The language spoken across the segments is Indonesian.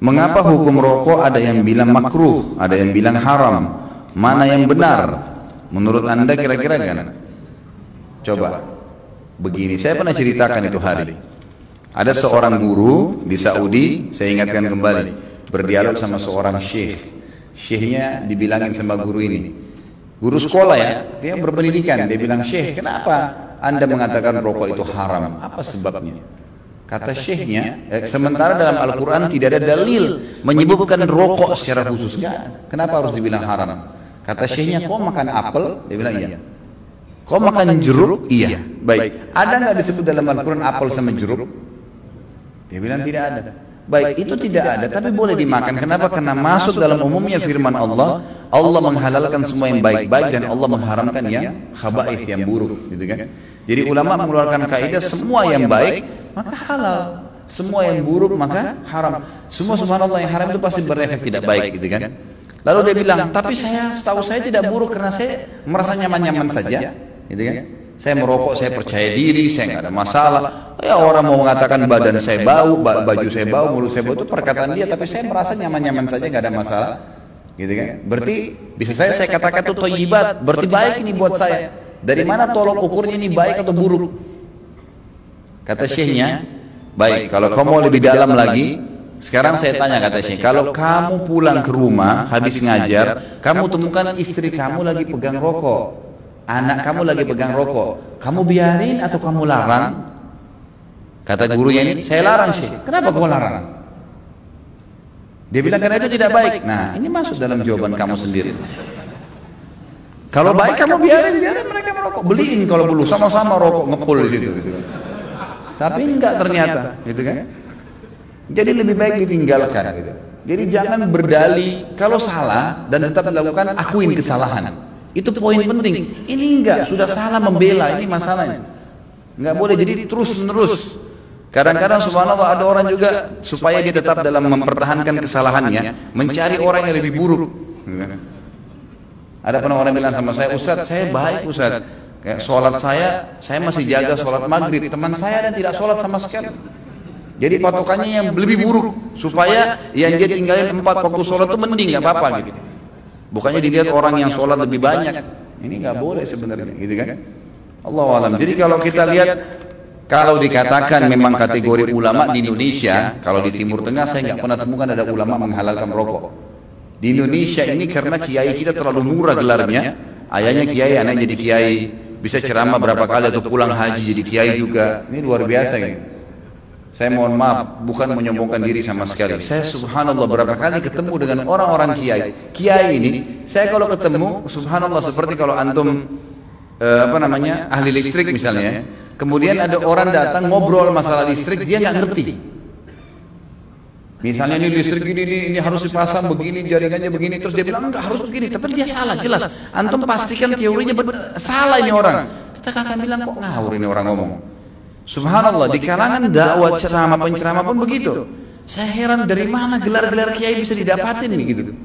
Mengapa hukum rokok ada yang bilang makruh, ada yang bilang haram? Mana yang benar? Menurut Anda kira-kira kan? Coba. Begini, saya pernah ceritakan itu hari. Ada seorang guru di Saudi, saya ingatkan kembali, berdialog sama seorang syekh. Syekhnya dibilangin sama guru ini. Guru sekolah ya, dia berpendidikan. Dia bilang, Syekh, kenapa Anda mengatakan rokok itu haram? Apa sebabnya? Kata syekhnya, sementara dalam Al-Quran tidak ada dalil menyebutkan rokok secara khusus. Kenapa harus dibilang haram? Kata syekhnya, kau makan apel? Dia bilang iya. Kau makan jeruk? Iya. Baik. Ada nggak disebut dalam Al-Quran apel sama jeruk? Dia bilang tidak ada. Baik, itu tidak ada, tapi boleh dimakan. Kenapa? Karena masuk dalam umumnya firman Allah, Allah menghalalkan semua yang baik-baik dan Allah mengharamkan yang khaba'ith, yang buruk, gitu kan? Jadi ulama mengeluarkan kaidah semua yang baik maka halal, semua yang buruk maka haram. Semua subhanallah yang haram itu pasti berefek tidak baik, gitu kan? Lalu dia bilang, tapi setahu saya tidak buruk karena saya merasa nyaman-nyaman saja, gitu kan? Saya merokok, saya percaya diri, saya nggak ada masalah. Ya orang mau mengatakan badan saya bau, baju saya bau, mulut saya bau, itu perkataan dia, tapi saya merasa nyaman-nyaman saja, nggak ada masalah, gitu kan? Berarti bisa saya katakan itu thayyibat, berarti baik ini buat saya. Dari mana tolok ukurnya ini baik atau buruk? Kata syekhnya, baik, kalau kamu mau lebih dalam lagi, sekarang saya tanya, kata syekh, kalau kamu pulang ke rumah habis ngajar, kamu temukan istri kamu lagi pegang rokok, anak kamu lagi pegang rokok, kamu biarin atau kamu larang? Kata gurunya ini, saya larang syekh. Kenapa kamu larang? Dia bilang karena itu tidak baik. Nah, ini masuk dalam jawaban kamu sendiri. Kalau baik kamu biarin mereka merokok, beliin kalau perlu, sama-sama rokok ngepul di situ, gitu. Tapi enggak ternyata, gitu kan? Jadi lebih baik ditinggalkan, gitu. Jadi jangan berdalih kalau salah dan tetap dilakukan, akuin kesalahan. Itu poin penting. Ini enggak, sudah salah membela, ini masalahnya. Enggak boleh jadi terus menerus. Kadang-kadang subhanallah ada orang juga supaya dia tetap dalam mempertahankan kesalahannya, mencari orang yang lebih buruk. Ada pernah orang bilang sama saya, Ustadz, saya baik Ustadz, kayak sholat saya masih jaga sholat maghrib, teman saya dan tidak sholat sama sekali. Jadi patokannya yang lebih buruk, supaya yang dia tinggalin 4 waktu sholat itu mending, nggak apa-apa gitu. Bukannya dilihat orang yang sholat lebih banyak, ini nggak boleh sebenarnya, gitu kan? Allahu a'lam. Jadi kalau kita lihat, kalau dikatakan memang kategori ulama di Indonesia, kalau di Timur Tengah saya nggak pernah temukan ada ulama menghalalkan rokok. Di Indonesia ini karena kiai kita terlalu murah gelarnya, ayahnya kiai, anaknya jadi kiai, bisa ceramah berapa kali atau pulang haji jadi kiai juga. Ini luar biasa ini. Saya mohon maaf, bukan menyombongkan diri sama sekali. Saya subhanallah berapa kali ketemu dengan orang-orang kiai. Kiai ini, saya kalau ketemu, subhanallah seperti kalau antum ahli listrik misalnya, kemudian ada orang datang ngobrol masalah listrik, dia nggak ngerti. Misalnya ini listrik ini harus dipasang begini, jaringannya begini, terus dia bilang enggak harus begini, tapi dia salah jelas. Antum pastikan teorinya salah ini orang. Kita akan bilang kok ngawur ini orang ngomong. Subhanallah, di kalangan dakwah ceramah penceramah pun begitu. Saya heran dari mana gelar-gelar kiai bisa didapatin nih gitu.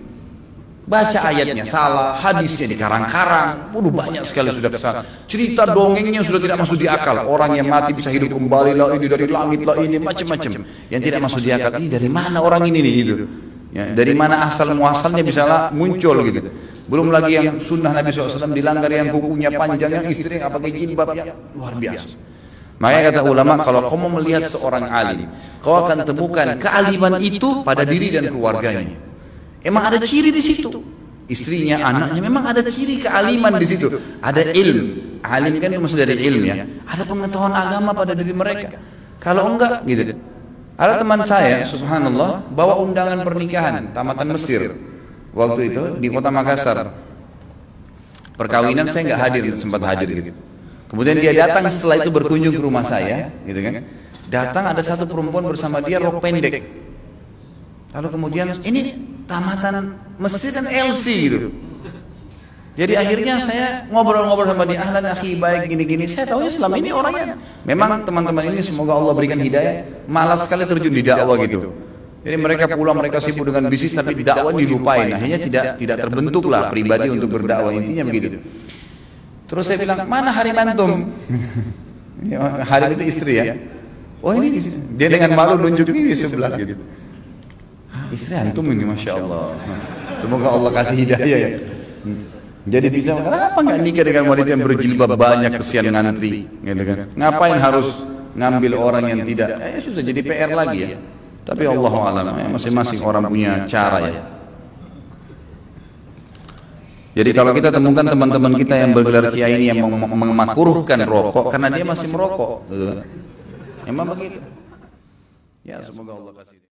Baca ayatnya salah, hadisnya dikarang-karang, banyak sekali sudah kesalahan. Cerita dongengnya sudah tidak masuk di akal. Orang yang mati bisa hidup kembali lah, ini dari langit lah, ini macam-macam. Yang tidak masuk di akal, ini dari mana orang ini nih gitu. Ya, dari mana asal muasalnya bisa muncul gitu. Belum lagi yang sunnah Nabi SAW dilanggar, yang kukunya panjang, yang istri yang pakai jilbab, yang luar biasa. Makanya kata ulama, kalau kau mau melihat seorang alim, kau akan temukan kealiman itu pada diri dan keluarganya. Emang ada ciri di situ, istrinya, anaknya, memang ada ciri kealiman di situ. Ada ilmu, alim kan maksud dari ilmu ya. Ada pengetahuan agama pada diri mereka. Kalau enggak, gitu. Ada teman saya, subhanallah, bawa undangan pernikahan tamatan Mesir waktu itu di kota Makassar. Perkawinan saya nggak hadir, sempat hadir gitu. Kemudian dia datang setelah itu berkunjung ke rumah saya, gitu kan. Datang ada satu perempuan bersama dia rok pendek. Lalu kemudian ini tamatan Mesir dan LC gitu. Jadi akhirnya saya ngobrol-ngobrol sama dia, ahlan akhi, baik gini-gini. Saya tahu selama ini orangnya memang teman-teman ini semoga Allah berikan hidayah, malas sekali terjun di dakwah gitu. Jadi mereka pulang, mereka sibuk dengan bisnis, tapi dakwah dilupain. Akhirnya tidak terbentuklah pribadi untuk berdakwah, intinya begitu. Terus saya bilang, mana harim antum? Harim itu istri ya. Oh ini di sini. Dia dengan malu nunjuk ini di sebelah gitu. Istri antum ini Masya Allah. Semoga Allah kasih hidayah ya. Jadi bisa, kenapa nggak nikah dengan wanita yang berjilbab banyak, kesian ngantri, gitu kan? Ngapain harus ngambil orang yang tidak? Susah, jadi PR lagi ya. Tapi Allah alam, masing-masing orang punya cara ya. Jadi kalau kita temukan teman-teman kita yang bergelar kiai ini yang memakruhkan rokok karena dia masih merokok, gitu kan? Emang begitu? Ya, semoga Allah kasih.